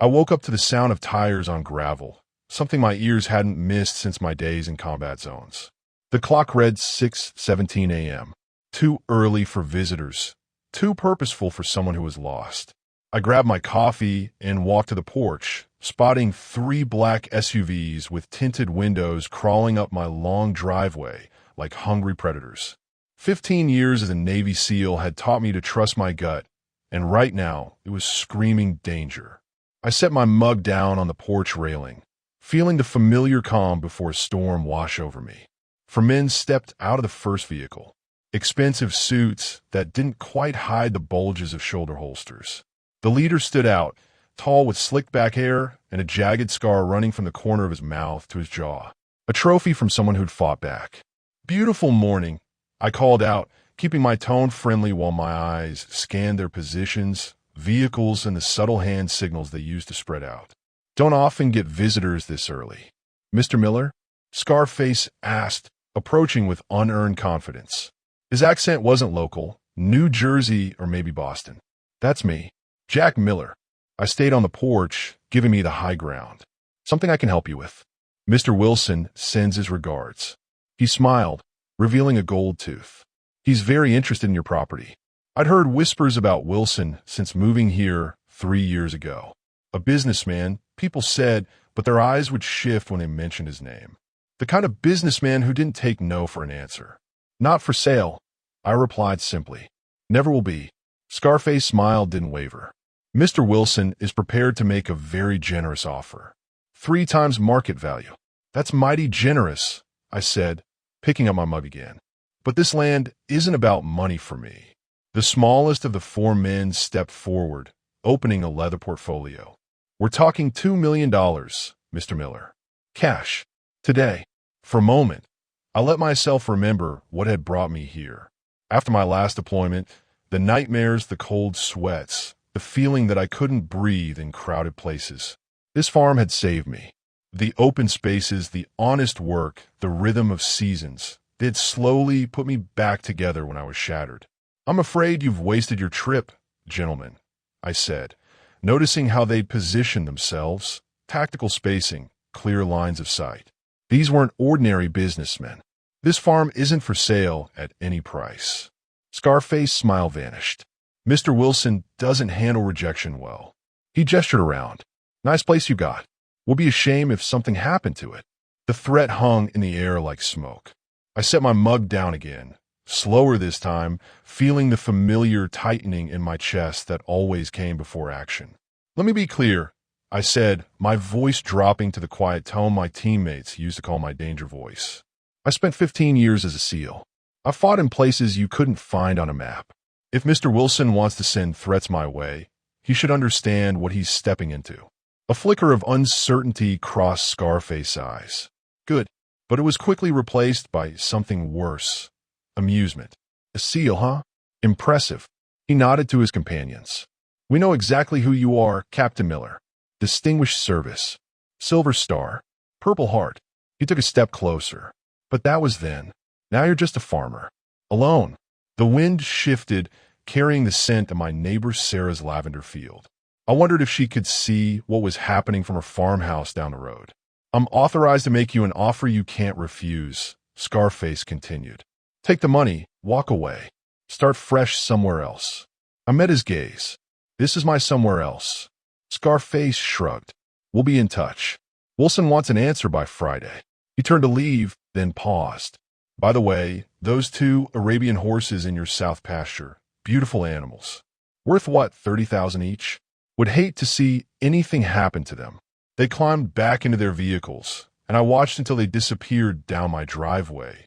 I woke up to the sound of tires on gravel, something my ears hadn't missed since my days in combat zones. The clock read 6:17 a.m. Too early for visitors, too purposeful for someone who was lost. I grabbed my coffee and walked to the porch, spotting 3 black SUVs with tinted windows crawling up my long driveway like hungry predators. 15 years as a Navy SEAL had taught me to trust my gut, and right now it was screaming danger. I set my mug down on the porch railing, feeling the familiar calm before a storm wash over me. 4 men stepped out of the first vehicle, expensive suits that didn't quite hide the bulges of shoulder holsters. The leader stood out, tall with slicked back hair and a jagged scar running from the corner of his mouth to his jaw, a trophy from someone who'd fought back. "Beautiful morning," I called out, keeping my tone friendly while my eyes scanned their positions, vehicles, and the subtle hand signals they used to spread out. "Don't often get visitors this early." "Mr. Miller?" Scarface asked, approaching with unearned confidence. His accent wasn't local, New Jersey or maybe Boston. "That's me, Jack Miller." I stayed on the porch, giving me the high ground. "Something I can help you with. Mr. Wilson sends his regards." He smiled, revealing a gold tooth. "He's very interested in your property." I'd heard whispers about Wilson since moving here 3 years ago. A businessman, people said, but their eyes would shift when they mentioned his name. The kind of businessman who didn't take no for an answer. "Not for sale," I replied simply. "Never will be." Scarface's smile didn't waver. "Mr. Wilson is prepared to make a very generous offer. 3 times market value." "That's mighty generous," I said, picking up my mug again. "But this land isn't about money for me." The smallest of the 4 men stepped forward, opening a leather portfolio. "We're talking $2 million, Mr. Miller. Cash. Today." For a moment, I let myself remember what had brought me here. After my last deployment, the nightmares, the cold sweats, the feeling that I couldn't breathe in crowded places. This farm had saved me. The open spaces, the honest work, the rhythm of seasons, they had slowly put me back together when I was shattered. "I'm afraid you've wasted your trip, gentlemen," I said, noticing how they'd positioned themselves, tactical spacing, clear lines of sight. These weren't ordinary businessmen. "This farm isn't for sale at any price." Scarface's smile vanished. "Mr. Wilson doesn't handle rejection well." He gestured around. "Nice place you got. Will be a shame if something happened to it." The threat hung in the air like smoke. I set my mug down again, slower this time, feeling the familiar tightening in my chest that always came before action. "Let me be clear," I said, my voice dropping to the quiet tone my teammates used to call my danger voice. "I spent 15 years as a SEAL. I fought in places you couldn't find on a map. If Mr. Wilson wants to send threats my way, he should understand what he's stepping into." A flicker of uncertainty crossed Scarface's eyes. "Good." But it was quickly replaced by something worse. Amusement. "A SEAL, huh? Impressive." He nodded to his companions. "We know exactly who you are, Captain Miller. Distinguished service. Silver Star. Purple Heart." He took a step closer. "But that was then. Now you're just a farmer. Alone." The wind shifted, carrying the scent of my neighbor Sarah's lavender field. I wondered if she could see what was happening from her farmhouse down the road. "I'm authorized to make you an offer you can't refuse," Scarface continued. "Take the money, walk away, start fresh somewhere else." I met his gaze. "This is my somewhere else." Scarface shrugged. "We'll be in touch. Wilson wants an answer by Friday." He turned to leave, then paused. "By the way, those 2 Arabian horses in your south pasture, beautiful animals. Worth what, 30,000 each? Would hate to see anything happen to them." They climbed back into their vehicles, and I watched until they disappeared down my driveway,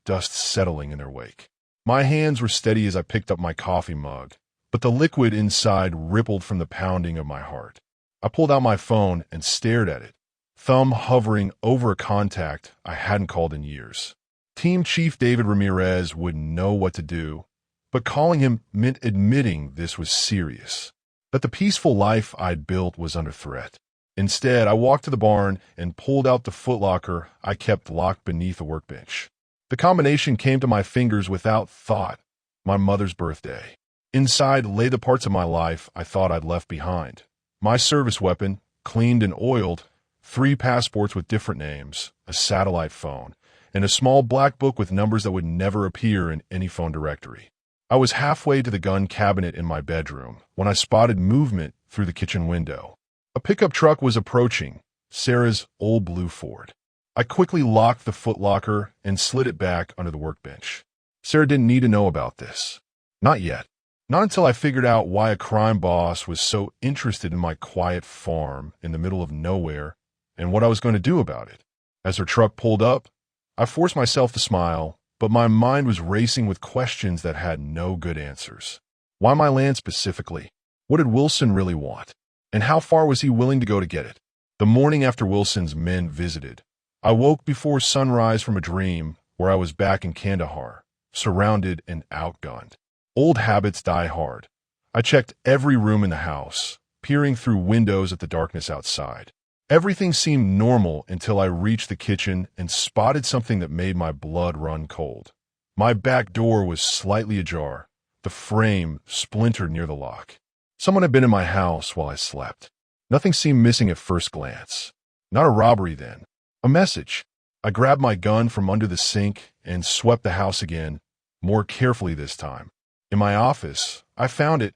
dust settling in their wake. My hands were steady as I picked up my coffee mug, but the liquid inside rippled from the pounding of my heart. I pulled out my phone and stared at it, thumb hovering over a contact I hadn't called in years. Team Chief David Ramirez wouldn't know what to do, but calling him meant admitting this was serious, that the peaceful life I'd built was under threat. Instead, I walked to the barn and pulled out the footlocker I kept locked beneath a workbench. The combination came to my fingers without thought. My mother's birthday. Inside lay the parts of my life I thought I'd left behind. My service weapon, cleaned and oiled, 3 passports with different names, a satellite phone, and a small black book with numbers that would never appear in any phone directory. I was halfway to the gun cabinet in my bedroom when I spotted movement through the kitchen window. A pickup truck was approaching, Sarah's old blue Ford. I quickly locked the footlocker and slid it back under the workbench. Sarah didn't need to know about this. Not yet. Not until I figured out why a crime boss was so interested in my quiet farm in the middle of nowhere and what I was going to do about it. As her truck pulled up, I forced myself to smile, but my mind was racing with questions that had no good answers. Why my land specifically? What did Wilson really want? And how far was he willing to go to get it? The morning after Wilson's men visited, I woke before sunrise from a dream where I was back in Kandahar, surrounded and outgunned. Old habits die hard. I checked every room in the house, peering through windows at the darkness outside. Everything seemed normal until I reached the kitchen and spotted something that made my blood run cold. My back door was slightly ajar, the frame splintered near the lock. Someone had been in my house while I slept. Nothing seemed missing at first glance. Not a robbery then. A message. I grabbed my gun from under the sink and swept the house again, more carefully this time. In my office, I found it.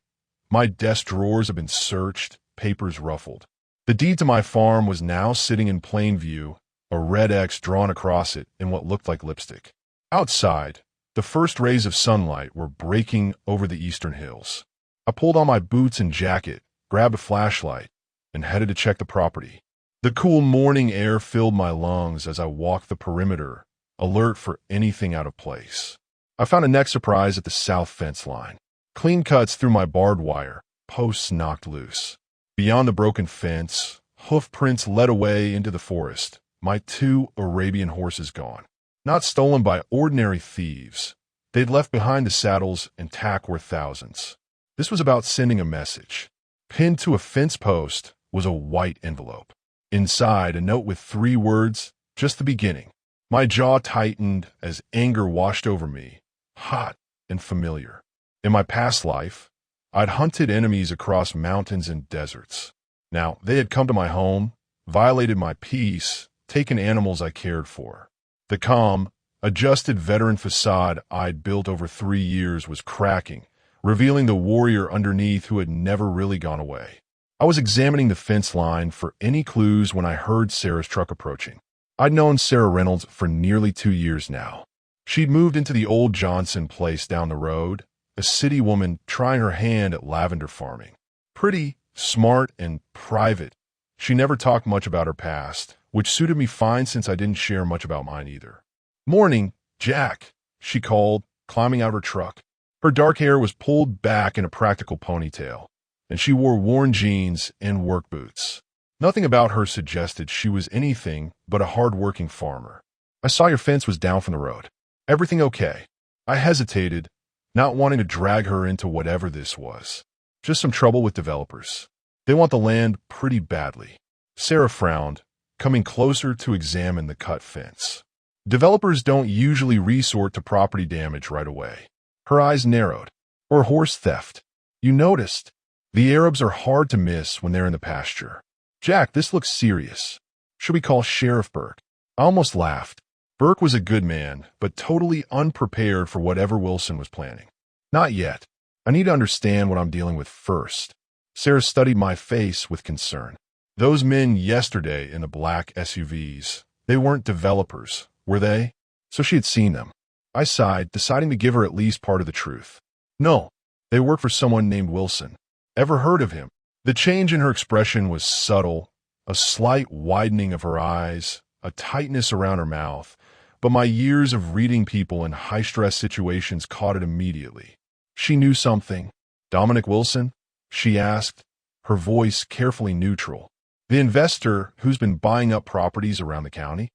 My desk drawers had been searched, papers ruffled. The deed to my farm was now sitting in plain view, a red X drawn across it in what looked like lipstick. Outside, the first rays of sunlight were breaking over the eastern hills. I pulled on my boots and jacket, grabbed a flashlight, and headed to check the property. The cool morning air filled my lungs as I walked the perimeter, alert for anything out of place. I found a next surprise at the south fence line. Clean cuts through my barbed wire, posts knocked loose. Beyond the broken fence, hoof prints led away into the forest, my 2 Arabian horses gone. Not stolen by ordinary thieves. They'd left behind the saddles and tack worth thousands. This was about sending a message. Pinned to a fence post was a white envelope. Inside, a note with 3 words, just the beginning. My jaw tightened as anger washed over me, hot and familiar. In my past life, I'd hunted enemies across mountains and deserts. Now, they had come to my home, violated my peace, taken animals I cared for. The calm, adjusted veteran facade I'd built over 3 years was cracking, revealing the warrior underneath who had never really gone away. I was examining the fence line for any clues when I heard Sarah's truck approaching. I'd known Sarah Reynolds for nearly 2 years now. She'd moved into the old Johnson place down the road, a city woman trying her hand at lavender farming. Pretty, smart, and private, she never talked much about her past, which suited me fine since I didn't share much about mine either. "Morning, Jack," she called, climbing out of her truck. Her dark hair was pulled back in a practical ponytail, and she wore worn jeans and work boots. Nothing about her suggested she was anything but a hard-working farmer. "I saw your fence was down from the road. Everything okay?" I hesitated, not wanting to drag her into whatever this was. "Just some trouble with developers. They want the land pretty badly." Sarah frowned, coming closer to examine the cut fence. "Developers don't usually resort to property damage right away." Her eyes narrowed. "Or horse theft. You noticed. The Arabs are hard to miss when they're in the pasture." "Jack, this looks serious. Should we call Sheriff Burke?" I almost laughed. Burke was a good man, but totally unprepared for whatever Wilson was planning. "Not yet. I need to understand what I'm dealing with first." Sarah studied my face with concern. "Those men yesterday in the black SUVs, they weren't developers, were they?" So she had seen them. I sighed, deciding to give her at least part of the truth. "No, they work for someone named Wilson. Ever heard of him?" The change in her expression was subtle, a slight widening of her eyes, a tightness around her mouth, but my years of reading people in high-stress situations caught it immediately. She knew something. "Dominic Wilson?" she asked, her voice carefully neutral. "The investor who's been buying up properties around the county?"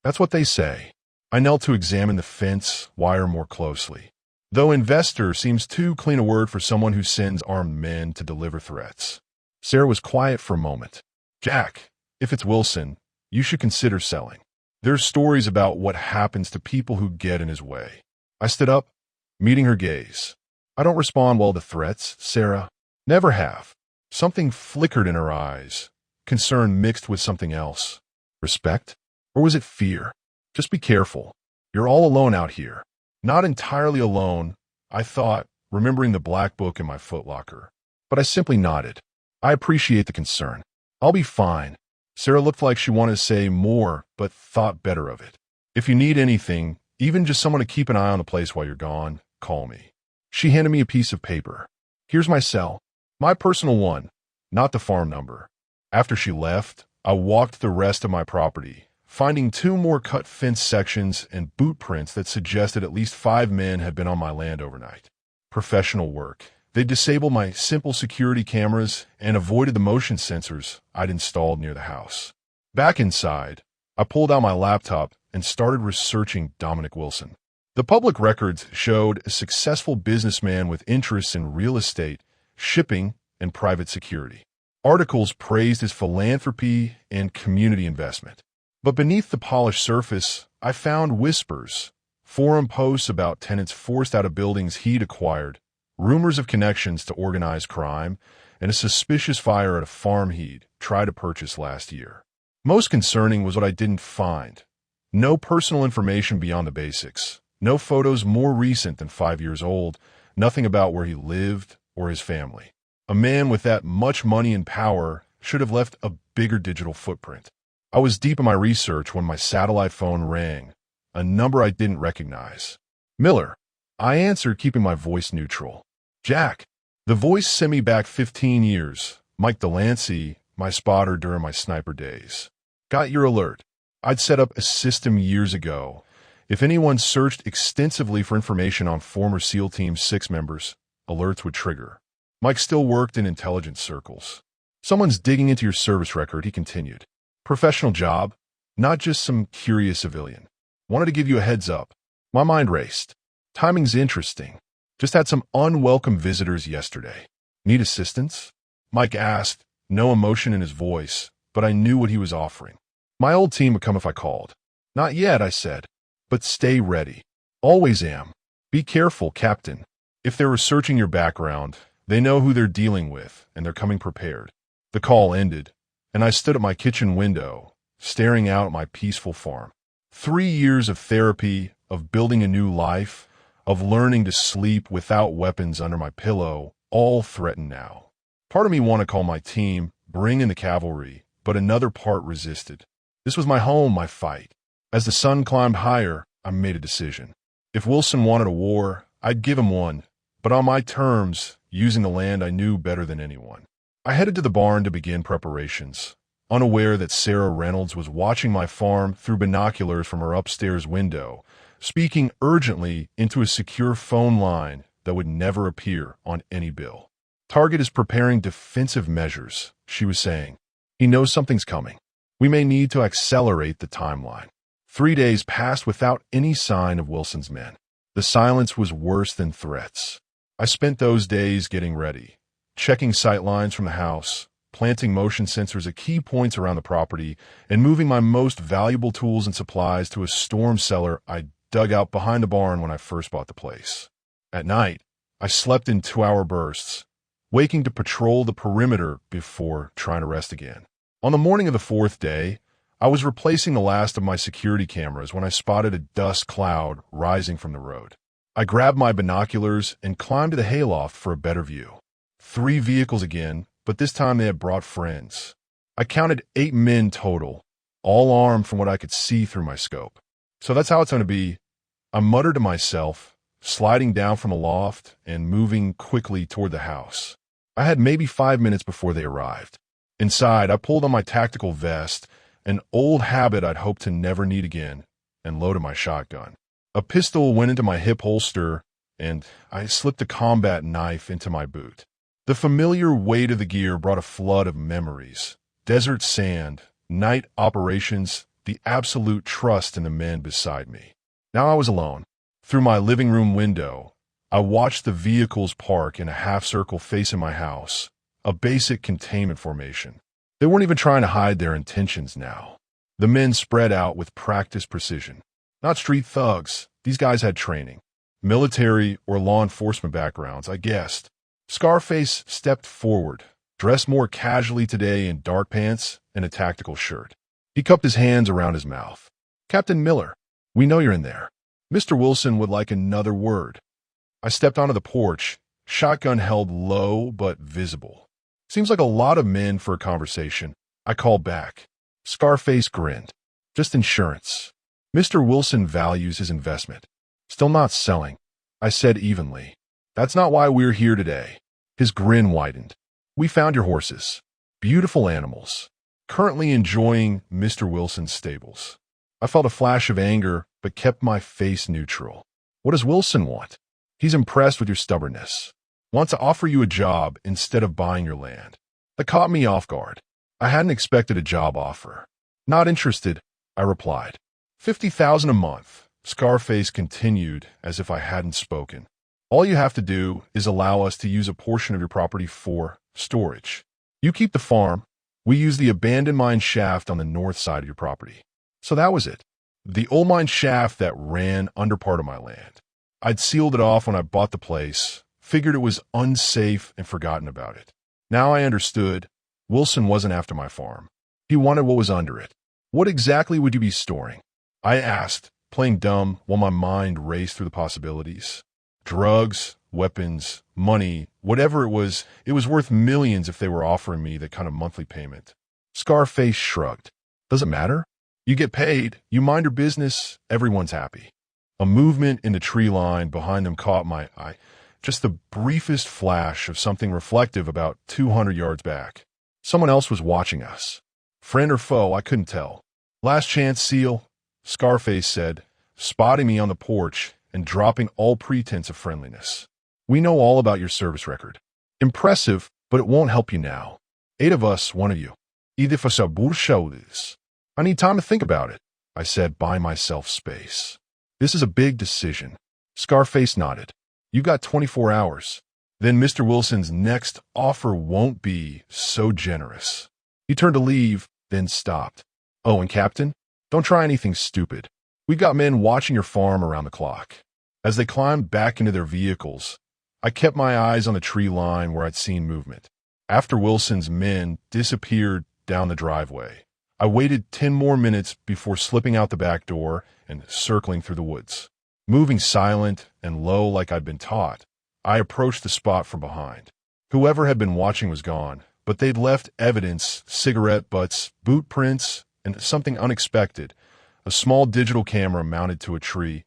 "That's what they say." I knelt to examine the fence wire more closely. Though investor seems too clean a word for someone who sends armed men to deliver threats. Sarah was quiet for a moment. "Jack, if it's Wilson, you should consider selling. There's stories about what happens to people who get in his way." I stood up, meeting her gaze. "I don't respond well to threats, Sarah. Never have. Something flickered in her eyes, concern mixed with something else. Respect? Or was it fear? Just be careful. You're all alone out here. Not entirely alone, I thought, remembering the black book in my footlocker. But I simply nodded. I appreciate the concern. I'll be fine. Sarah looked like she wanted to say more, but thought better of it. If you need anything, even just someone to keep an eye on the place while you're gone, call me. She handed me a piece of paper. Here's my cell. My personal one, not the farm number. After she left, I walked the rest of my property, finding 2 more cut fence sections and boot prints that suggested at least 5 men had been on my land overnight. Professional work. They disabled my simple security cameras and avoided the motion sensors I'd installed near the house. Back inside, I pulled out my laptop and started researching Dominic Wilson. The public records showed a successful businessman with interests in real estate, shipping, and private security. Articles praised his philanthropy and community investment. But beneath the polished surface, I found whispers, forum posts about tenants forced out of buildings he'd acquired, rumors of connections to organized crime, and a suspicious fire at a farm he'd tried to purchase last year. Most concerning was what I didn't find. No personal information beyond the basics. No photos more recent than 5 years old. Nothing about where he lived or his family. A man with that much money and power should have left a bigger digital footprint. I was deep in my research when my satellite phone rang, a number I didn't recognize. Miller. I answered, keeping my voice neutral. Jack. The voice sent me back 15 years. Mike Delancey, my spotter during my sniper days. Got your alert. I'd set up a system years ago. If anyone searched extensively for information on former SEAL Team 6 members, alerts would trigger. Mike still worked in intelligence circles. Someone's digging into your service record, he continued. Professional job, not just some curious civilian. Wanted to give you a heads up. My mind raced. Timing's interesting. Just had some unwelcome visitors yesterday. Need assistance? Mike asked, no emotion in his voice, but I knew what he was offering. My old team would come if I called. Not yet, I said, but stay ready. Always am. Be careful, Captain. If they're researching your background, they know who they're dealing with, and they're coming prepared. The call ended, and I stood at my kitchen window, staring out at my peaceful farm. 3 years of therapy, of building a new life, of learning to sleep without weapons under my pillow, all threatened now. Part of me wanted to call my team, bring in the cavalry, but another part resisted. This was my home, my fight. As the sun climbed higher, I made a decision. If Wilson wanted a war, I'd give him one, but on my terms, using the land I knew better than anyone. I headed to the barn to begin preparations, unaware that Sarah Reynolds was watching my farm through binoculars from her upstairs window, speaking urgently into a secure phone line that would never appear on any bill. Target is preparing defensive measures, she was saying. He knows something's coming. We may need to accelerate the timeline. 3 days passed without any sign of Wilson's men. The silence was worse than threats. I spent those days getting ready, checking sight lines from the house, planting motion sensors at key points around the property, and moving my most valuable tools and supplies to a storm cellar I dug out behind the barn when I first bought the place. At night, I slept in 2-hour bursts, waking to patrol the perimeter before trying to rest again. On the morning of the 4th day, I was replacing the last of my security cameras when I spotted a dust cloud rising from the road. I grabbed my binoculars and climbed to the hayloft for a better view. 3 vehicles again, but this time they had brought friends. I counted 8 men total, all armed from what I could see through my scope. So that's how it's going to be. I muttered to myself, sliding down from the loft and moving quickly toward the house. I had maybe 5 minutes before they arrived. Inside, I pulled on my tactical vest, an old habit I'd hoped to never need again, and loaded my shotgun. A pistol went into my hip holster, and I slipped a combat knife into my boot. The familiar weight of the gear brought a flood of memories. Desert sand, night operations, the absolute trust in the men beside me. Now I was alone. Through my living room window, I watched the vehicles park in a half-circle facing my house, a basic containment formation. They weren't even trying to hide their intentions now. The men spread out with practiced precision. Not street thugs. These guys had training. Military or law enforcement backgrounds, I guessed. Scarface stepped forward, dressed more casually today in dark pants and a tactical shirt. He cupped his hands around his mouth. "Captain Miller, we know you're in there. Mr. Wilson would like another word." I stepped onto the porch, shotgun held low but visible. "Seems like a lot of men for a conversation," I called back. Scarface grinned. "Just insurance. Mr. Wilson values his investment. Still not selling," I said evenly. "That's not why we're here today." His grin widened. "We found your horses. Beautiful animals. Currently enjoying Mr. Wilson's stables." I felt a flash of anger, but kept my face neutral. "What does Wilson want?" "He's impressed with your stubbornness. Wants to offer you a job instead of buying your land." That caught me off guard. I hadn't expected a job offer. "Not interested," I replied. "50,000 a month," Scarface continued as if I hadn't spoken. "All you have to do is allow us to use a portion of your property for storage. You keep the farm. We use the abandoned mine shaft on the north side of your property." So that was it. The old mine shaft that ran under part of my land. I'd sealed it off when I bought the place, figured it was unsafe and forgotten about it. Now I understood. Wilson wasn't after my farm. He wanted what was under it. "What exactly would you be storing?" I asked, playing dumb while my mind raced through the possibilities. Drugs, weapons, money, whatever it was worth millions if they were offering me that kind of monthly payment. Scarface shrugged. "Does it matter? You get paid, you mind your business, everyone's happy." A movement in the tree line behind them caught my eye, just the briefest flash of something reflective about 200 yards back. Someone else was watching us. Friend or foe, I couldn't tell. "Last chance, Seal," Scarface said, spotting me on the porch and dropping all pretense of friendliness. "We know all about your service record. Impressive, but it won't help you now. 8 of us, 1 of you. Either for bulges. I need time to think about it," I said, buying myself space. "This is a big decision." Scarface nodded. "You got 24 hours. Then Mr. Wilson's next offer won't be so generous." He turned to leave, then stopped. "Oh, and Captain, don't try anything stupid. We've got men watching your farm around the clock." As they climbed back into their vehicles, I kept my eyes on the tree line where I'd seen movement. After Wilson's men disappeared down the driveway, I waited 10 more minutes before slipping out the back door and circling through the woods. Moving silent and low like I'd been taught, I approached the spot from behind. Whoever had been watching was gone, but they'd left evidence, cigarette butts, boot prints, and something unexpected, a small digital camera mounted to a tree,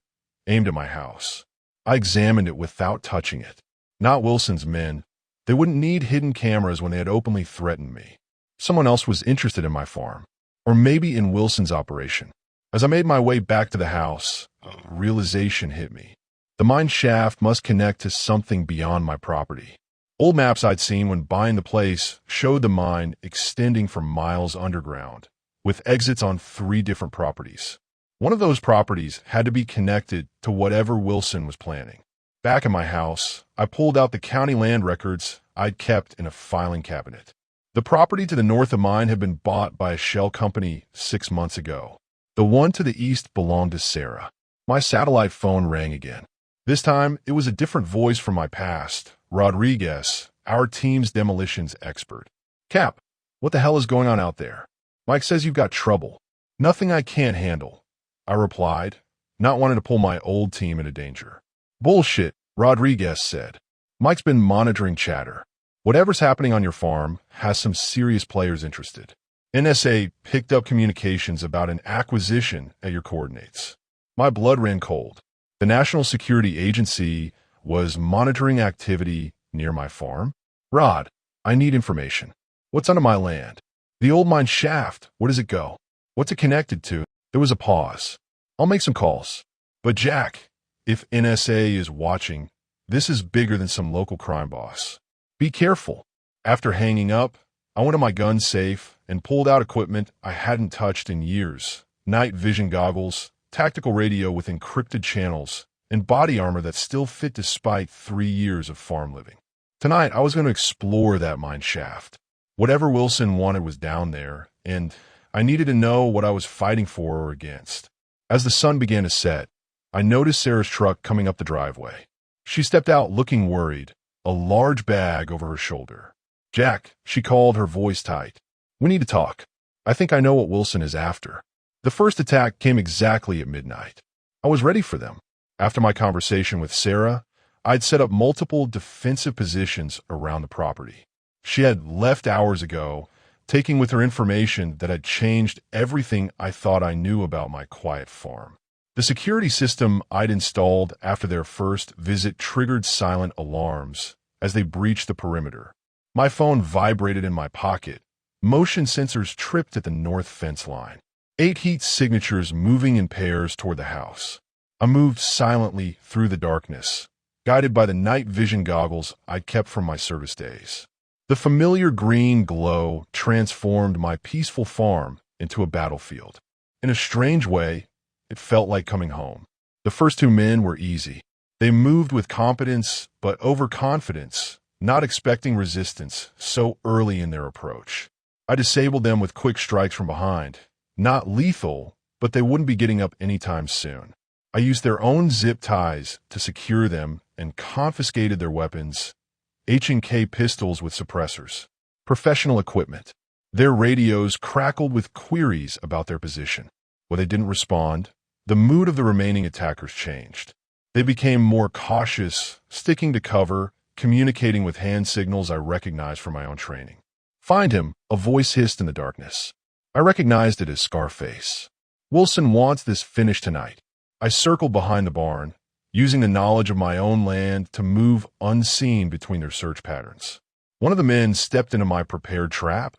aimed at my house. I examined it without touching it. Not Wilson's men. They wouldn't need hidden cameras when they had openly threatened me. Someone else was interested in my farm. Or maybe in Wilson's operation. As I made my way back to the house, a realization hit me. The mine shaft must connect to something beyond my property. Old maps I'd seen when buying the place showed the mine extending for miles underground, with exits on 3 different properties. One of those properties had to be connected to whatever Wilson was planning. Back in my house, I pulled out the county land records I'd kept in a filing cabinet. The property to the north of mine had been bought by a shell company 6 months ago. The one to the east belonged to Sarah. My satellite phone rang again. This time, it was a different voice from my past, Rodriguez, our team's demolitions expert. "Cap, what the hell is going on out there? Mike says you've got trouble." "Nothing I can't handle," I replied, not wanting to pull my old team into danger. "Bullshit," Rodriguez said. "Mike's been monitoring chatter. Whatever's happening on your farm has some serious players interested. NSA picked up communications about an acquisition at your coordinates." My blood ran cold. The National Security Agency was monitoring activity near my farm? "Rod, I need information. What's under my land? The old mine shaft, where does it go? What's it connected to?" There was a pause. "I'll make some calls. But Jack, if NSA is watching, this is bigger than some local crime boss. Be careful." After hanging up, I went to my gun safe and pulled out equipment I hadn't touched in years. Night vision goggles, tactical radio with encrypted channels, and body armor that still fit despite 3 years of farm living. Tonight, I was going to explore that mine shaft. Whatever Wilson wanted was down there, and I needed to know what I was fighting for or against. As the sun began to set, I noticed Sarah's truck coming up the driveway. She stepped out looking worried, a large bag over her shoulder. Jack, she called, her voice tight. We need to talk. I think I know what Wilson is after. The first attack came exactly at midnight. I was ready for them. After my conversation with Sarah, I'd set up multiple defensive positions around the property. She had left hours ago, taking with her information that had changed everything I thought I knew about my quiet farm. The security system I'd installed after their first visit triggered silent alarms as they breached the perimeter. My phone vibrated in my pocket. Motion sensors tripped at the north fence line. 8 heat signatures moving in pairs toward the house. I moved silently through the darkness, guided by the night vision goggles I'd kept from my service days. The familiar green glow transformed my peaceful farm into a battlefield. In a strange way, it felt like coming home. The first 2 men were easy. They moved with competence but overconfidence, not expecting resistance so early in their approach. I disabled them with quick strikes from behind. Not lethal, but they wouldn't be getting up anytime soon. I used their own zip ties to secure them and confiscated their weapons, H&K pistols with suppressors, professional equipment. Their radios crackled with queries about their position. When they didn't respond, the mood of the remaining attackers changed. They became more cautious, sticking to cover, communicating with hand signals I recognized from my own training. Find him, a voice hissed in the darkness. I recognized it as Scarface. Wilson wants this finished tonight. I circled behind the barn, using the knowledge of my own land to move unseen between their search patterns. One of the men stepped into my prepared trap,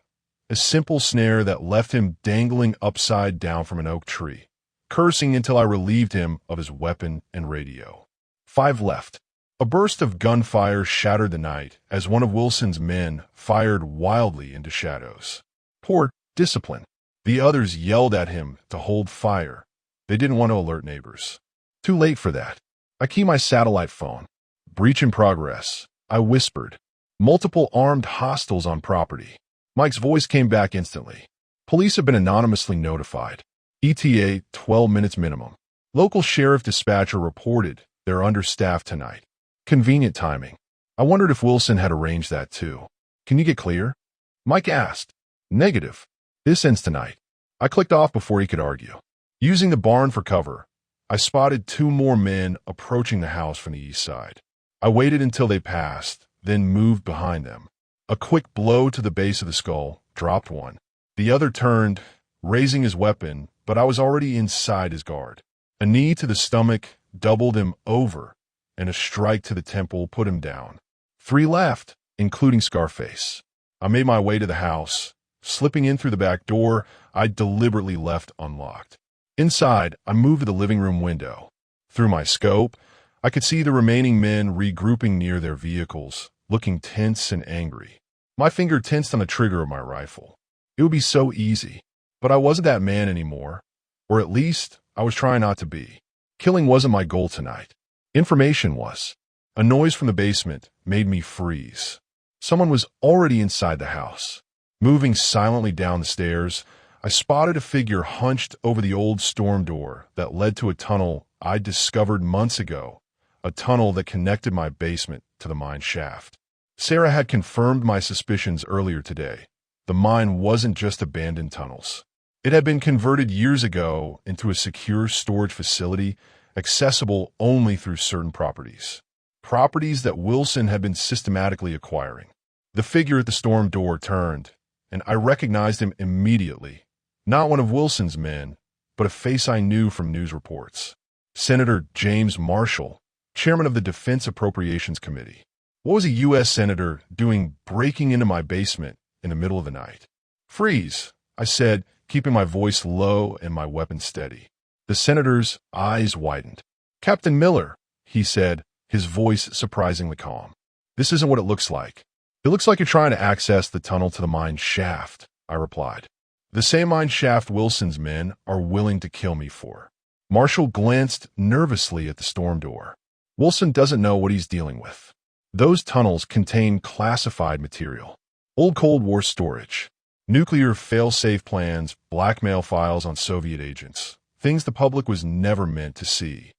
a simple snare that left him dangling upside down from an oak tree, cursing until I relieved him of his weapon and radio. 5 left. A burst of gunfire shattered the night as one of Wilson's men fired wildly into shadows. Poor discipline. The others yelled at him to hold fire. They didn't want to alert neighbors. Too late for that. I key my satellite phone. Breach in progress. I whispered. Multiple armed hostiles on property. Mike's voice came back instantly. Police have been anonymously notified. ETA 12 minutes minimum. Local sheriff dispatcher reported they're understaffed tonight. Convenient timing. I wondered if Wilson had arranged that too. Can you get clear? Mike asked. Negative. This ends tonight. I clicked off before he could argue. Using the barn for cover, I spotted 2 more men approaching the house from the east side. I waited until they passed, then moved behind them. A quick blow to the base of the skull dropped one. The other turned, raising his weapon, but I was already inside his guard. A knee to the stomach doubled him over, and a strike to the temple put him down. 3 left, including Scarface. I made my way to the house, slipping in through the back door I deliberately left unlocked. Inside, I moved to the living room window. Through my scope, I could see the remaining men regrouping near their vehicles, looking tense and angry. My finger tensed on the trigger of my rifle. It would be so easy, but I wasn't that man anymore, or at least I was trying not to be. Killing wasn't my goal tonight. Information was. A noise from the basement made me freeze. Someone was already inside the house. Moving silently down the stairs, I spotted a figure hunched over the old storm door that led to a tunnel I'd discovered months ago, a tunnel that connected my basement to the mine shaft. Sarah had confirmed my suspicions earlier today. The mine wasn't just abandoned tunnels. It had been converted years ago into a secure storage facility accessible only through certain properties. Properties that Wilson had been systematically acquiring. The figure at the storm door turned, and I recognized him immediately. Not one of Wilson's men, but a face I knew from news reports. Senator James Marshall, chairman of the Defense Appropriations Committee. What was a U.S. senator doing breaking into my basement in the middle of the night? Freeze, I said, keeping my voice low and my weapon steady. The senator's eyes widened. Captain Miller, he said, his voice surprisingly calm. This isn't what it looks like. It looks like you're trying to access the tunnel to the mine shaft, I replied. The same mine shaft Wilson's men are willing to kill me for. Marshall glanced nervously at the storm door. Wilson doesn't know what he's dealing with. Those tunnels contain classified material. Old Cold War storage. Nuclear fail-safe plans, blackmail files on Soviet agents. Things the public was never meant to see.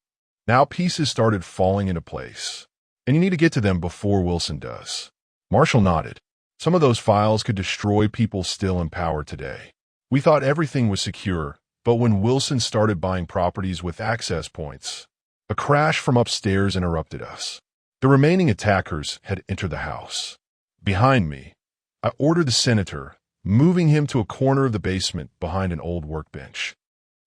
Now pieces started falling into place, and you need to get to them before Wilson does. Marshall nodded. Some of those files could destroy people still in power today. We thought everything was secure, but when Wilson started buying properties with access points, a crash from upstairs interrupted us. The remaining attackers had entered the house. Behind me, I ordered the senator, moving him to a corner of the basement behind an old workbench.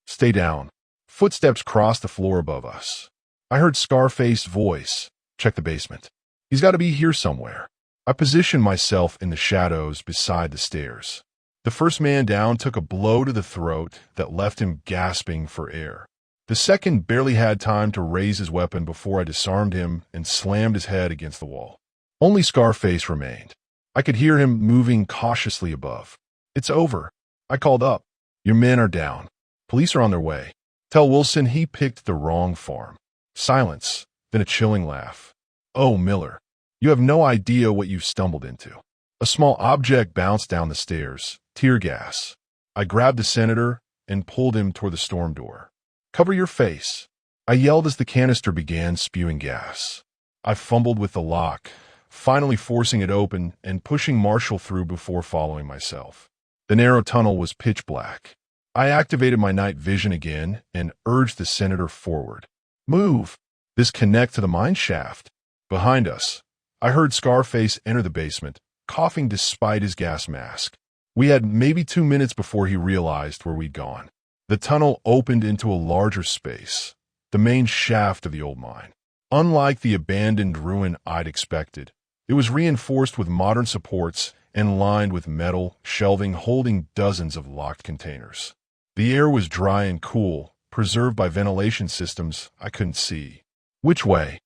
Stay down. Footsteps crossed the floor above us. I heard Scarface's voice. Check the basement. He's got to be here somewhere. I positioned myself in the shadows beside the stairs. The first man down took a blow to the throat that left him gasping for air. The second barely had time to raise his weapon before I disarmed him and slammed his head against the wall. Only Scarface remained. I could hear him moving cautiously above. It's over. I called up. Your men are down. Police are on their way. Tell Wilson he picked the wrong farm. Silence, then a chilling laugh. Oh, Miller, you have no idea what you've stumbled into. A small object bounced down the stairs. Tear gas. I grabbed the senator and pulled him toward the storm door. Cover your face. I yelled as the canister began spewing gas. I fumbled with the lock, finally forcing it open and pushing Marshall through before following myself. The narrow tunnel was pitch black. I activated my night vision again and urged the senator forward. Move! This connect to the mine shaft. Behind us, I heard Scarface enter the basement, coughing despite his gas mask. We had maybe 2 minutes before he realized where we'd gone. The tunnel opened into a larger space, the main shaft of the old mine. Unlike the abandoned ruin I'd expected, it was reinforced with modern supports and lined with metal shelving holding dozens of locked containers. The air was dry and cool, preserved by ventilation systems I couldn't see. Which way?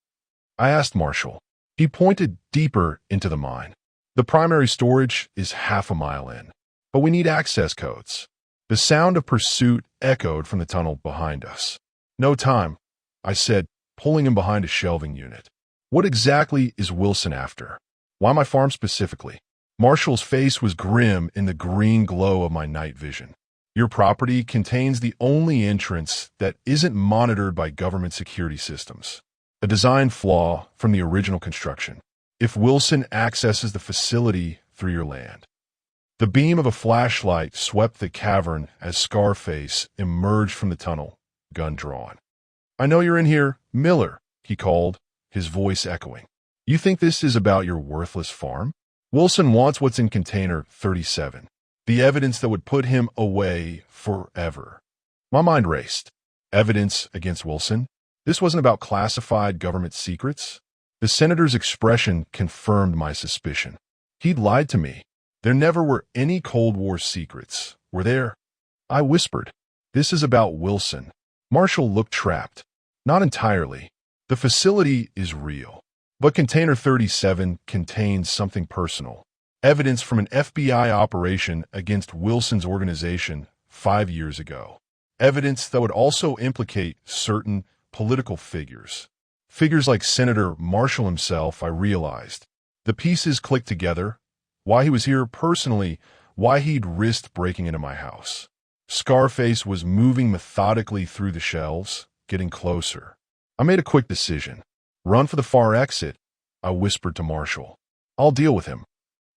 I asked Marshall. He pointed deeper into the mine. The primary storage is half a mile in, but we need access codes. The sound of pursuit echoed from the tunnel behind us. No time, I said, pulling him behind a shelving unit. What exactly is Wilson after? Why my farm specifically? Marshall's face was grim in the green glow of my night vision. Your property contains the only entrance that isn't monitored by government security systems. A design flaw from the original construction. If Wilson accesses the facility through your land. The beam of a flashlight swept the cavern as Scarface emerged from the tunnel, gun drawn. I know you're in here, Miller, he called, his voice echoing. You think this is about your worthless farm? Wilson wants what's in container 37. The evidence that would put him away forever. My mind raced. Evidence against Wilson? This wasn't about classified government secrets. The senator's expression confirmed my suspicion. He'd lied to me. There never were any Cold War secrets, were there? I whispered. This is about Wilson. Marshall looked trapped. Not entirely. The facility is real. But container 37 contains something personal. Evidence from an FBI operation against Wilson's organization 5 years ago. Evidence that would also implicate certain political figures. Figures like Senator Marshall himself, I realized. The pieces clicked together. Why he was here personally, why he'd risked breaking into my house. Scarface was moving methodically through the shelves, getting closer. I made a quick decision. Run for the far exit, I whispered to Marshall. I'll deal with him.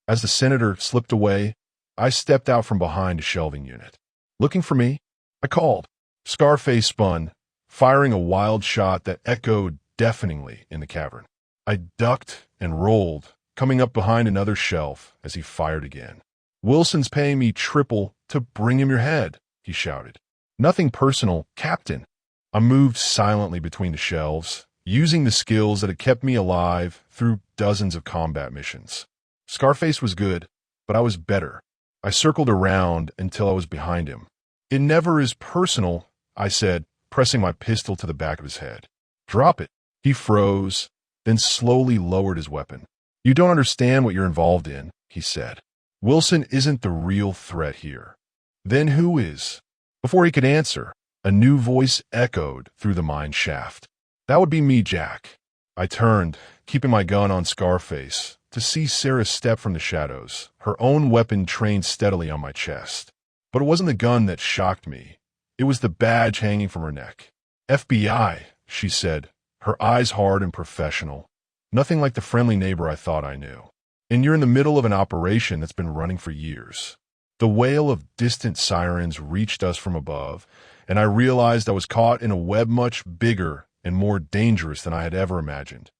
As the senator slipped away, I stepped out from behind a shelving unit. Looking for me? I called. Scarface spun, firing a wild shot that echoed deafeningly in the cavern. I ducked and rolled, coming up behind another shelf as he fired again. Wilson's paying me triple to bring him your head, he shouted. Nothing personal, Captain. I moved silently between the shelves, using the skills that had kept me alive through dozens of combat missions. Scarface was good, but I was better. I circled around until I was behind him. It never is personal, I said, pressing my pistol to the back of his head. Drop it. He froze, then slowly lowered his weapon. You don't understand what you're involved in, he said. Wilson isn't the real threat here. Then who is? Before he could answer, a new voice echoed through the mine shaft. That would be me, Jack. I turned, keeping my gun on Scarface, to see Sarah step from the shadows, her own weapon trained steadily on my chest. But it wasn't the gun that shocked me. It was the badge hanging from her neck. FBI, she said, her eyes hard and professional. Nothing like the friendly neighbor I thought I knew. and you're in the middle of an operation that's been running for years. The wail of distant sirens reached us from above, and I realized I was caught in a web much bigger and more dangerous than I had ever imagined.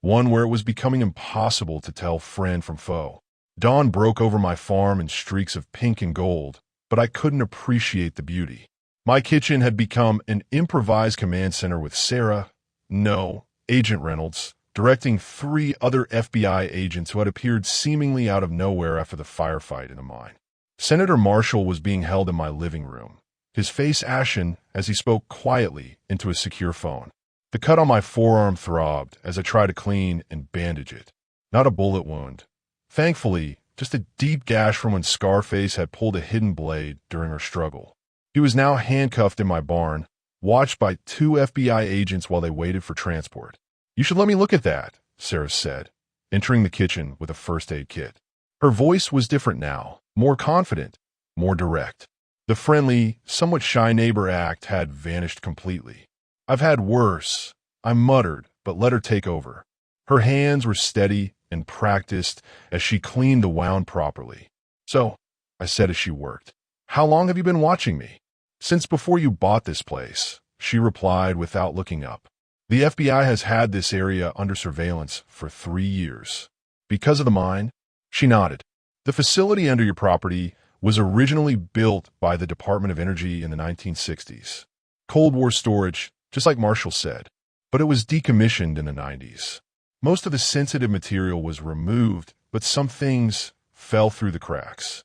One where it was becoming impossible to tell friend from foe. Dawn broke over my farm in streaks of pink and gold, but I couldn't appreciate the beauty. My kitchen had become an improvised command center with Agent Reynolds, directing 3 other FBI agents who had appeared seemingly out of nowhere after the firefight in the mine. Senator Marshall was being held in my living room, his face ashen as he spoke quietly into a secure phone. The cut on my forearm throbbed as I tried to clean and bandage it. Not a bullet wound. Thankfully, just a deep gash from when Scarface had pulled a hidden blade during our struggle. He was now handcuffed in my barn, watched by 2 FBI agents while they waited for transport. "You should let me look at that," Sarah said, entering the kitchen with a first aid kit. Her voice was different now, more confident, more direct. The friendly, somewhat shy neighbor act had vanished completely. "I've had worse," I muttered, but let her take over. Her hands were steady and practiced as she cleaned the wound properly. "So," I said as she worked, "how long have you been watching me?" "Since before you bought this place," she replied without looking up. "The FBI has had this area under surveillance for 3 years. Because of the mine?" She nodded. "The facility under your property was originally built by the Department of Energy in the 1960s. Cold War storage, just like Marshall said, but it was decommissioned in the 90s. Most of the sensitive material was removed, but some things fell through the cracks.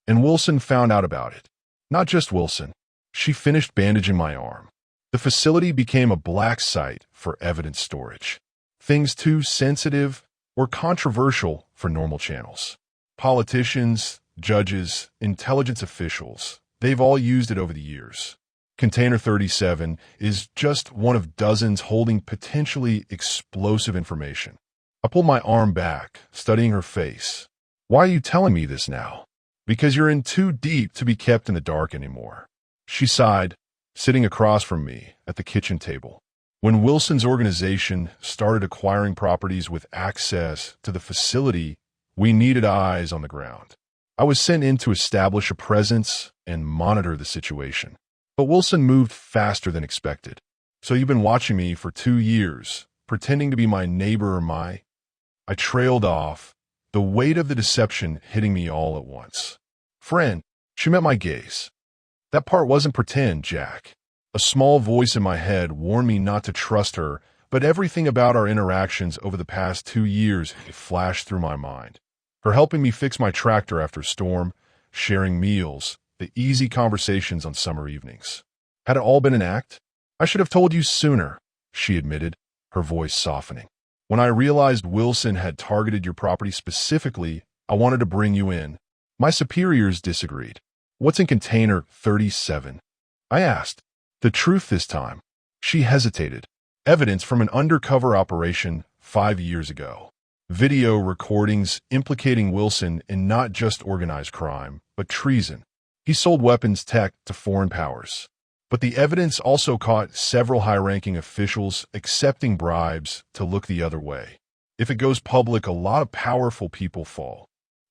And Wilson found out about it. Not just Wilson. She finished bandaging my arm. The facility became a black site for evidence storage. Things too sensitive or controversial for normal channels. Politicians, judges, intelligence officials, they've all used it over the years. Container 37 is just one of dozens holding potentially explosive information. I pulled my arm back, studying her face. "Why are you telling me this now?" "Because you're in too deep to be kept in the dark anymore." She sighed, sitting across from me at the kitchen table. "When Wilson's organization started acquiring properties with access to the facility, we needed eyes on the ground. I was sent in to establish a presence and monitor the situation. But Wilson moved faster than expected. So you've been watching me for 2 years, pretending to be my neighbor or I trailed off, the weight of the deception hitting me all at once. "Friend," she met my gaze. "That part wasn't pretend, Jack." A small voice in my head warned me not to trust her, but everything about our interactions over the past 2 years flashed through my mind. Her helping me fix my tractor after a storm, sharing meals, the easy conversations on summer evenings. Had it all been an act? "I should have told you sooner," she admitted, her voice softening. "When I realized Wilson had targeted your property specifically, I wanted to bring you in. My superiors disagreed." "What's in container 37? I asked. The truth this time. She hesitated. "Evidence from an undercover operation 5 years ago. Video recordings implicating Wilson in not just organized crime, but treason. He sold weapons tech to foreign powers. But the evidence also caught several high-ranking officials accepting bribes to look the other way. If it goes public, a lot of powerful people fall,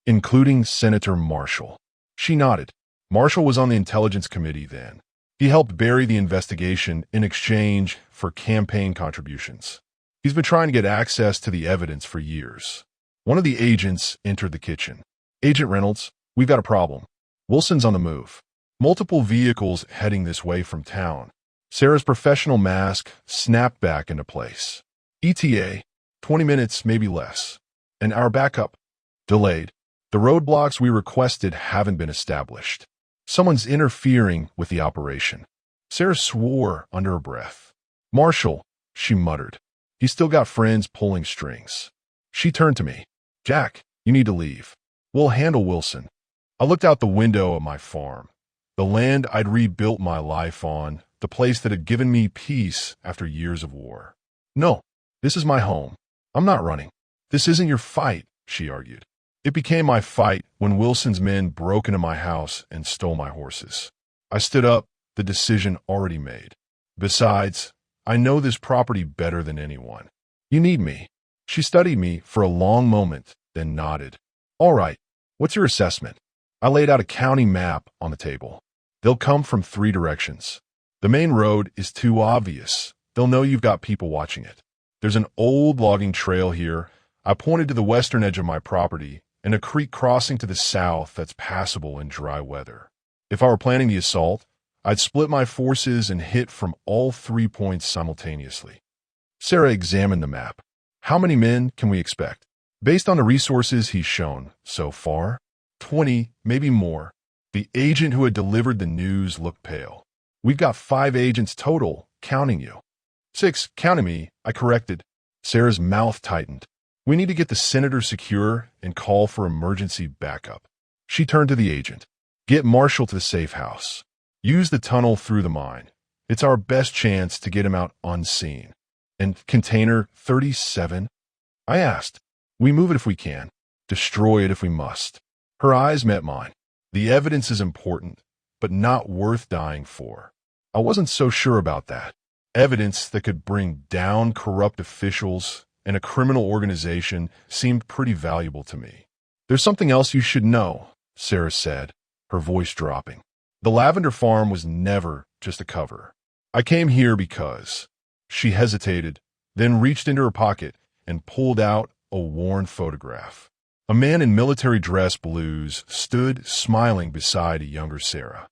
including Senator Marshall." She nodded. Marshall was on the Intelligence Committee then. He helped bury the investigation in exchange for campaign contributions. He's been trying to get access to the evidence for years. One of the agents entered the kitchen. "Agent Reynolds, we've got a problem. Wilson's on the move. Multiple vehicles heading this way from town." Sarah's professional mask snapped back into place. "ETA, 20 minutes, maybe less. And our backup? Delayed. The roadblocks we requested haven't been established. Someone's interfering with the operation." Sarah swore under her breath. "Marshall," she muttered. "He's still got friends pulling strings." She turned to me. "Jack, you need to leave. We'll handle Wilson." I looked out the window at my farm, the land I'd rebuilt my life on, the place that had given me peace after years of war. "No, this is my home. I'm not running." "This isn't your fight," she argued. "It became my fight when Wilson's men broke into my house and stole my horses." I stood up, the decision already made. "Besides, I know this property better than anyone. You need me." She studied me for a long moment, then nodded. All right, what's your assessment? I laid out a county map on the table. They'll come from 3 directions. The main road is too obvious. They'll know you've got people watching it. There's an old logging trail here. I pointed to the western edge of my property, and a creek crossing to the south that's passable in dry weather. If I were planning the assault, I'd split my forces and hit from all 3 points simultaneously. Sarah examined the map. How many men can we expect? Based on the resources he's shown so far, 20, maybe more. The agent who had delivered the news looked pale. We've got 5 agents total, counting you. 6, counting me, I corrected. Sarah's mouth tightened. We need to get the senator secure and call for emergency backup. She turned to the agent. Get Marshall to the safe house. Use the tunnel through the mine. It's our best chance to get him out unseen. And container 37? I asked. We move it if we can. Destroy it if we must. Her eyes met mine. The evidence is important, but not worth dying for. I wasn't so sure about that. Evidence that could bring down corrupt officials and a criminal organization seemed pretty valuable to me. There's something else you should know, Sarah said, her voice dropping. The lavender farm was never just a cover. I came here because... She hesitated, then reached into her pocket and pulled out a worn photograph. A man in military dress blues stood smiling beside a younger Sarah.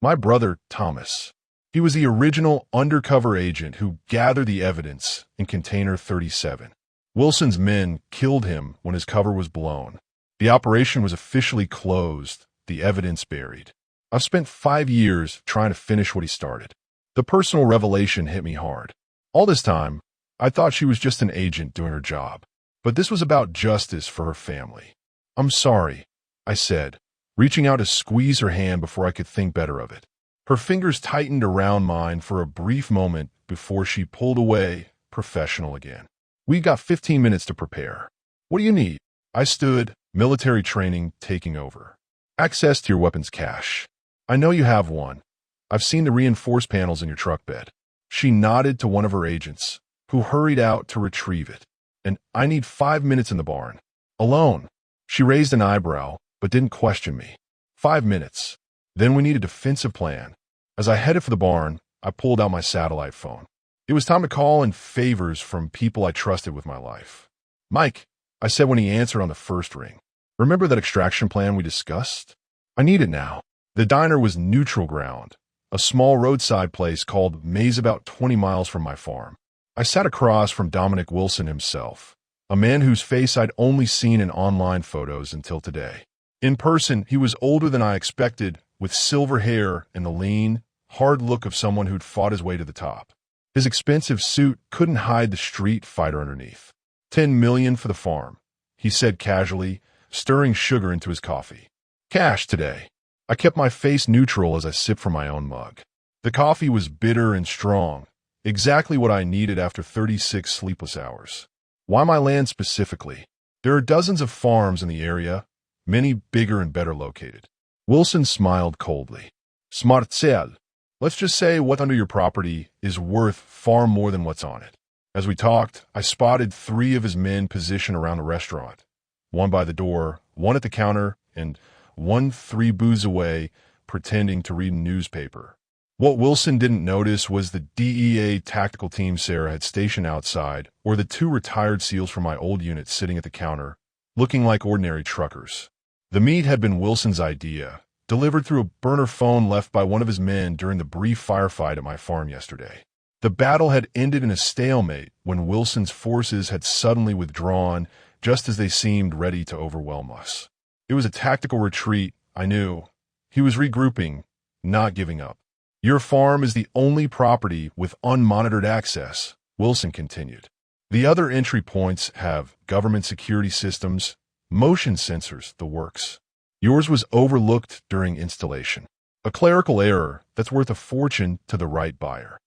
My brother, Thomas. He was the original undercover agent who gathered the evidence in container 37. Wilson's men killed him when his cover was blown. The operation was officially closed, the evidence buried. I've spent 5 years trying to finish what he started. The personal revelation hit me hard. All this time, I thought she was just an agent doing her job. But this was about justice for her family. I'm sorry, I said, reaching out to squeeze her hand before I could think better of it. Her fingers tightened around mine for a brief moment before she pulled away, professional again. We got 15 minutes to prepare. What do you need? I stood, military training taking over. Access to your weapons cache. I know you have one. I've seen the reinforced panels in your truck bed. She nodded to one of her agents, who hurried out to retrieve it. And I need 5 minutes in the barn. Alone. She raised an eyebrow, but didn't question me. 5 minutes. Then we need a defensive plan. As I headed for the barn, I pulled out my satellite phone. It was time to call in favors from people I trusted with my life. Mike, I said when he answered on the first ring. Remember that extraction plan we discussed? I need it now. The diner was neutral ground, a small roadside place called Maze about 20 miles from my farm. I sat across from Dominic Wilson himself, a man whose face I'd only seen in online photos until today. In person, he was older than I expected, with silver hair and the lean, hard look of someone who'd fought his way to the top. His expensive suit couldn't hide the street fighter underneath. $10 million for the farm, he said casually, stirring sugar into his coffee. Cash today. I kept my face neutral as I sipped from my own mug. The coffee was bitter and strong, exactly what I needed after 36 sleepless hours. Why my land specifically? There are dozens of farms in the area, many bigger and better located. Wilson smiled coldly. Smartcel. Let's just say what's under your property is worth far more than what's on it. As we talked, I spotted 3 of his men positioned around the restaurant. One by the door, one at the counter, and one 3 booths away, pretending to read a newspaper. What Wilson didn't notice was the DEA tactical team Sarah had stationed outside, or the 2 retired SEALs from my old unit sitting at the counter, looking like ordinary truckers. The meat had been Wilson's idea, delivered through a burner phone left by one of his men during the brief firefight at my farm yesterday. The battle had ended in a stalemate when Wilson's forces had suddenly withdrawn, just as they seemed ready to overwhelm us. It was a tactical retreat, I knew. He was regrouping, not giving up. Your farm is the only property with unmonitored access, Wilson continued. The other entry points have government security systems, motion sensors, the works. Yours was overlooked during installation. A clerical error that's worth a fortune to the right buyer.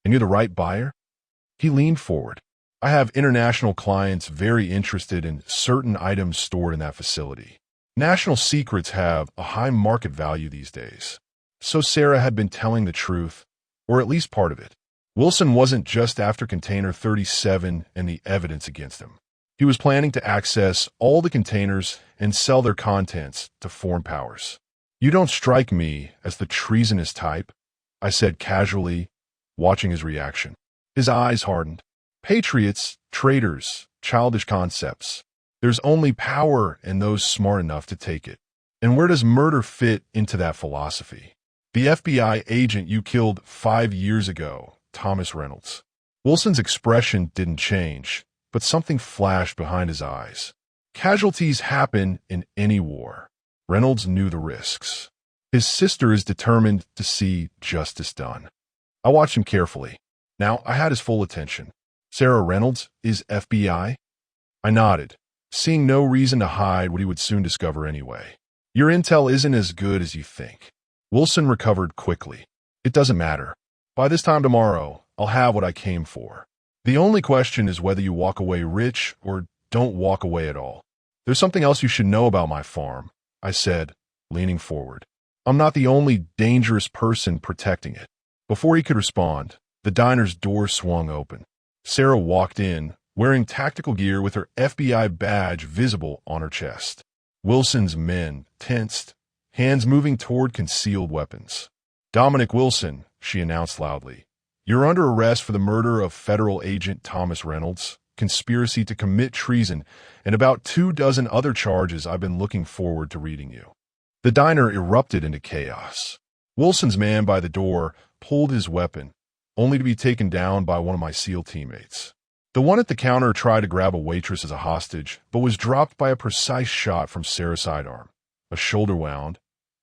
And you're the right buyer? He leaned forward. I have international clients very interested in certain items stored in that facility. National secrets have a high market value these days. So Sarah had been telling the truth, or at least part of it. Wilson wasn't just after container 37 and the evidence against him. He was planning to access all the containers and sell their contents to foreign powers. "You don't strike me as the treasonous type," I said casually, watching his reaction. His eyes hardened. "Patriots, traitors, childish concepts. There's only power in those smart enough to take it. And where does murder fit into that philosophy?" "The FBI agent you killed 5 years ago, Thomas Reynolds." Wilson's expression didn't change, but something flashed behind his eyes. Casualties happen in any war. Reynolds knew the risks. His sister is determined to see justice done. I watched him carefully. Now I had his full attention. "Sarah Reynolds is FBI?" I nodded, seeing no reason to hide what he would soon discover anyway. "Your intel isn't as good as you think." Wilson recovered quickly. "It doesn't matter. By this time tomorrow, I'll have what I came for. The only question is whether you walk away rich or don't walk away at all. There's something else you should know about my farm," I said, leaning forward. "I'm not the only dangerous person protecting it." Before he could respond, the diner's door swung open. Sarah walked in, wearing tactical gear with her FBI badge visible on her chest. Wilson's men tensed, hands moving toward concealed weapons. "Dominic Wilson," she announced loudly. "You're under arrest for the murder of federal agent Thomas Reynolds, conspiracy to commit treason, and about 24 other charges I've been looking forward to reading you." The diner erupted into chaos. Wilson's man by the door pulled his weapon, only to be taken down by one of my SEAL teammates. The one at the counter tried to grab a waitress as a hostage, but was dropped by a precise shot from Sarah's sidearm. A shoulder wound,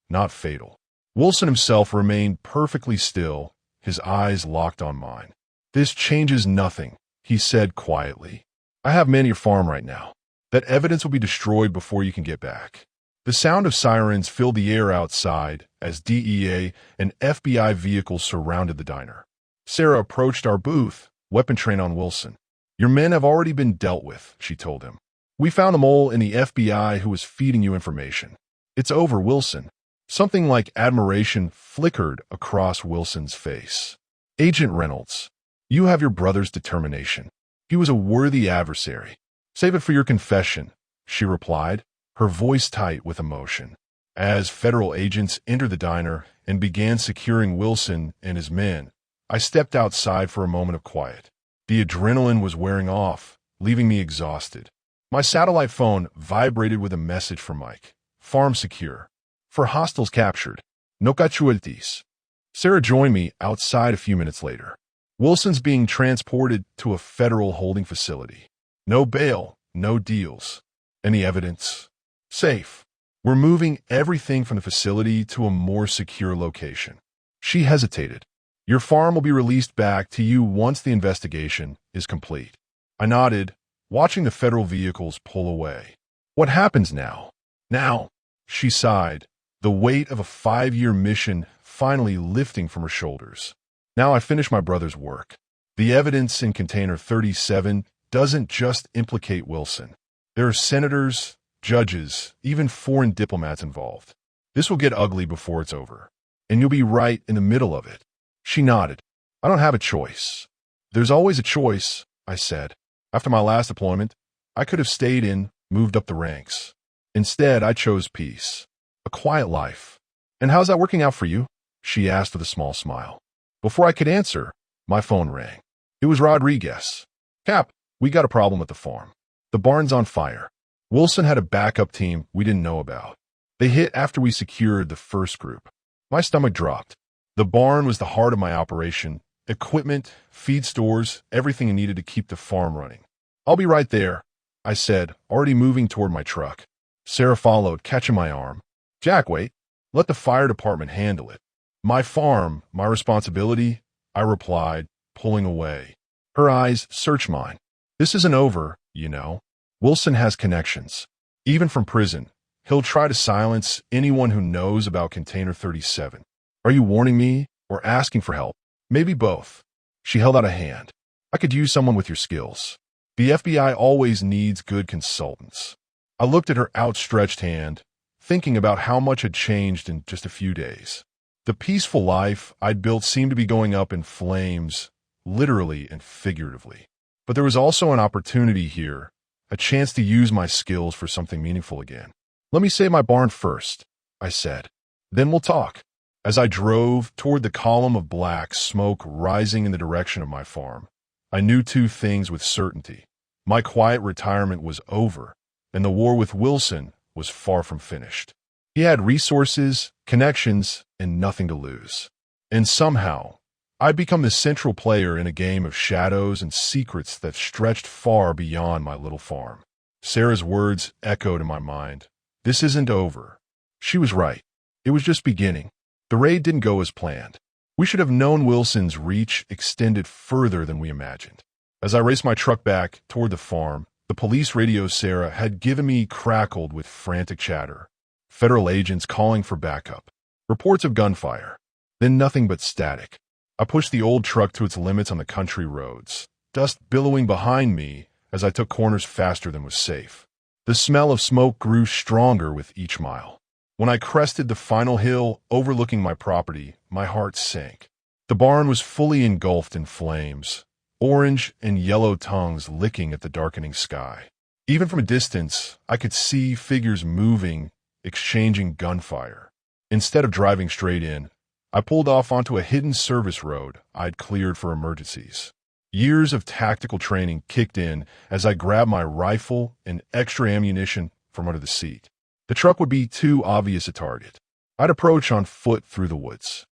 not fatal. Wilson himself remained perfectly still, his eyes locked on mine. "This changes nothing," he said quietly. "I have men at your farm right now. That evidence will be destroyed before you can get back." The sound of sirens filled the air outside as DEA and FBI vehicles surrounded the diner. Sarah approached our booth, weapon trained on Wilson. "Your men have already been dealt with," she told him. "We found a mole in the FBI who was feeding you information. It's over, Wilson." Something like admiration flickered across Wilson's face. "Agent Reynolds, you have your brother's determination. He was a worthy adversary. Save it for your confession," she replied, her voice tight with emotion. As federal agents entered the diner and began securing Wilson and his men, I stepped outside for a moment of quiet. The adrenaline was wearing off, leaving me exhausted. My satellite phone vibrated with a message from Mike. "Farm secure. For hostiles captured. No casualties." Sarah joined me outside a few minutes later. "Wilson's being transported to a federal holding facility. No bail, no deals. Any evidence? Safe. We're moving everything from the facility to a more secure location." She hesitated. "Your farm will be released back to you once the investigation is complete." I nodded, watching the federal vehicles pull away. "What happens now?" "Now," she sighed, the weight of a 5-year mission finally lifting from her shoulders. "Now I finish my brother's work. The evidence in Container 37 doesn't just implicate Wilson. There are senators, judges, even foreign diplomats involved. This will get ugly before it's over, and you'll be right in the middle of it." She nodded. "I don't have a choice." "There's always a choice," I said. "After my last deployment, I could have stayed in, moved up the ranks. Instead, I chose peace. A quiet life." "And how's that working out for you?" she asked with a small smile. Before I could answer, my phone rang. It was Rodriguez. "Cap, we got a problem at the farm. The barn's on fire. Wilson had a backup team we didn't know about. They hit after we secured the first group." My stomach dropped. The barn was the heart of my operation. Equipment, feed stores, everything I needed to keep the farm running. "I'll be right there," I said, already moving toward my truck. Sarah followed, catching my arm. "Jack, wait. Let the fire department handle it." "My farm, my responsibility," I replied, pulling away. Her eyes searched mine. "This isn't over, you know. Wilson has connections. Even from prison, he'll try to silence anyone who knows about Container 37. Are you warning me or asking for help? Maybe both." She held out a hand. "I could use someone with your skills. The FBI always needs good consultants." I looked at her outstretched hand, thinking about how much had changed in just a few days. The peaceful life I'd built seemed to be going up in flames, literally and figuratively. But there was also an opportunity here, a chance to use my skills for something meaningful again. "Let me save my barn first," I said. "Then we'll talk." As I drove toward the column of black smoke rising in the direction of my farm, I knew two things with certainty. My quiet retirement was over, and the war with Wilson was far from finished. He had resources, connections, and nothing to lose. And somehow, I'd become the central player in a game of shadows and secrets that stretched far beyond my little farm. Sarah's words echoed in my mind. This isn't over. She was right. It was just beginning. The raid didn't go as planned. We should have known Wilson's reach extended further than we imagined. As I raced my truck back toward the farm, the police radio Sarah had given me crackled with frantic chatter. Federal agents calling for backup. Reports of gunfire. Then nothing but static. I pushed the old truck to its limits on the country roads, dust billowing behind me as I took corners faster than was safe. The smell of smoke grew stronger with each mile. When I crested the final hill overlooking my property, my heart sank. The barn was fully engulfed in flames, orange and yellow tongues licking at the darkening sky. Even from a distance, I could see figures moving, exchanging gunfire. Instead of driving straight in, I pulled off onto a hidden service road I'd cleared for emergencies. Years of tactical training kicked in as I grabbed my rifle and extra ammunition from under the seat. The truck would be too obvious a target. I'd approach on foot through the woods.